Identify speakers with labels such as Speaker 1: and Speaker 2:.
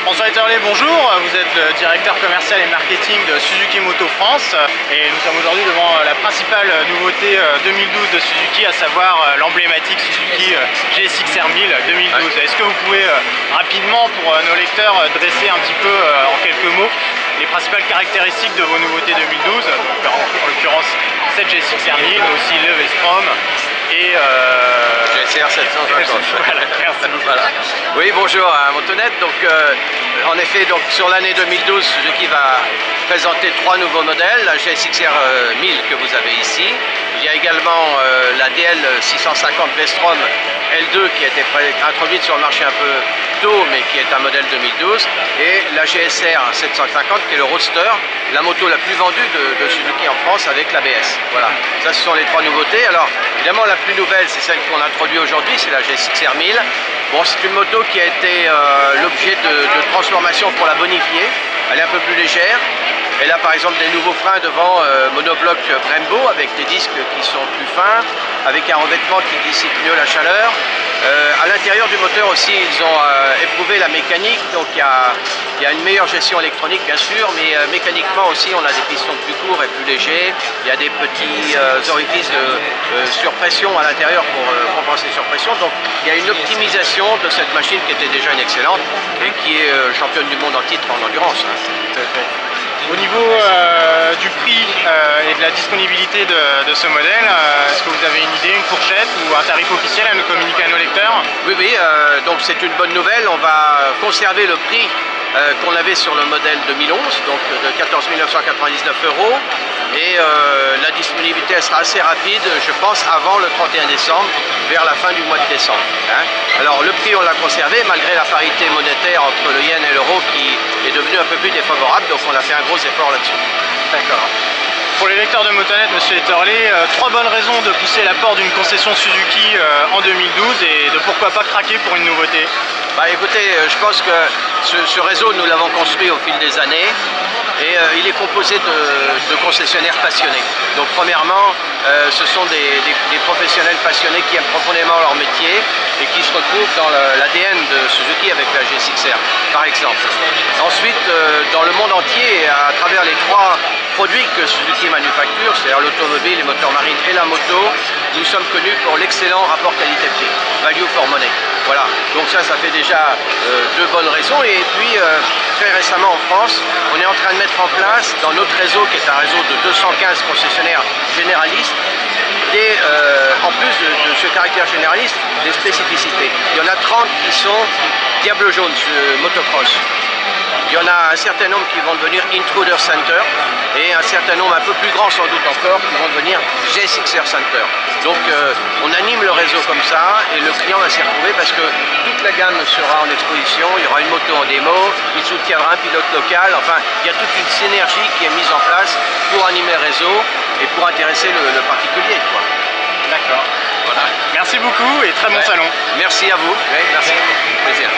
Speaker 1: François Etterlé, bonjour, vous êtes le directeur commercial et marketing de Suzuki Moto France et nous sommes aujourd'hui devant la principale nouveauté 2012 de Suzuki, à savoir l'emblématique Suzuki GSX-R 1000 2012. Est-ce que vous pouvez rapidement, pour nos lecteurs, dresser un petit peu en quelques mots les principales caractéristiques de vos nouveautés 2012, donc en l'occurrence cette GSX-R 1000, mais aussi le V-Strom et
Speaker 2: GSR 750.
Speaker 1: Voilà, merci beaucoup.
Speaker 2: Voilà. Oui, bonjour à Motonette. Donc, en effet, donc, sur l'année 2012, Suzuki va présenter 3 nouveaux modèles. La GSX-R 1000 que vous avez ici. Il y a également la DL 650 V-Strom L2 qui a été introduite sur le marché un peu tôt, mais qui est un modèle 2012. Et la GSR 750 qui est le Roadster, la moto la plus vendue de Suzuki en France avec l'ABS. Voilà, ça ce sont les 3 nouveautés. Alors, évidemment, la plus nouvelle, c'est celle qu'on introduit aujourd'hui, c'est la GSX-R 1000. Bon, c'est une moto qui a été l'objet de transformation pour la bonifier. Elle est un peu plus légère. Elle a par exemple des nouveaux freins devant monobloc Brembo avec des disques qui sont plus fins, avec un revêtement qui dissipe mieux la chaleur. À l'intérieur du moteur aussi, ils ont éprouvé la mécanique, donc il y a une meilleure gestion électronique bien sûr, mais mécaniquement aussi on a des pistons plus courts et plus légers. Il y a des petits orifices de surpression à l'intérieur pour compenser surpression. Donc il y a une optimisation de cette machine qui était déjà une excellente et qui est championne du monde en titre en endurance.
Speaker 1: Au niveau du prix et de la disponibilité de ce modèle, est-ce que vous avez une idée, une fourchette ou un tarif officiel à nous communiquer à nos lecteurs?
Speaker 2: Oui, donc c'est une bonne nouvelle. On va conserver le prix qu'on avait sur le modèle 2011, donc de 14 999 €. Et la disponibilité elle sera assez rapide, je pense, avant le 31 décembre, vers la fin du mois de décembre. Alors le prix on l'a conservé malgré la parité monétaire entre le yen et l'euro qui est devenue un peu plus défavorable, donc on a fait un gros effort là-dessus.
Speaker 1: D'accord. Pour les lecteurs de Motonette, monsieur Etterlé, 3 bonnes raisons de pousser la porte d'une concession Suzuki en 2012 et de pourquoi pas craquer pour une nouveauté.
Speaker 2: Bah écoutez, je pense que ce réseau nous l'avons construit au fil des années et il est composé de concessionnaires passionnés. Donc premièrement, ce sont des professionnels passionnés qui aiment profondément leur métier et qui se retrouvent dans l'ADN de Suzuki avec la GSX-R par exemple. Ensuite, dans le monde entier, à travers les 3 produits que Suzuki manufacture, c'est-à-dire l'automobile, les moteurs marines et la moto, nous sommes connus pour l'excellent rapport qualité-prix, value for money. Voilà, donc ça fait déjà 2 bonnes raisons. Et puis très récemment en France, on est en train de mettre en place dans notre réseau, qui est un réseau de 215 concessionnaires généralistes, en plus de ce caractère généraliste, des spécificités. Il y en a 30 qui sont Diable Jaune motocross. Il y en a un certain nombre qui vont devenir Intruder Center et un certain nombre un peu plus grand sans doute encore qui vont devenir GSX-R Center. Donc on anime le réseau comme ça et le client va s'y retrouver parce que toute la gamme sera en exposition, il y aura une moto en démo, il soutiendra un pilote local, enfin il y a toute une synergie qui est mise en place pour animer le réseau et pour intéresser le particulier.
Speaker 1: D'accord.
Speaker 2: Voilà.
Speaker 1: Merci beaucoup et très bon salon.
Speaker 2: Merci à vous. Oui, merci. Plaisir.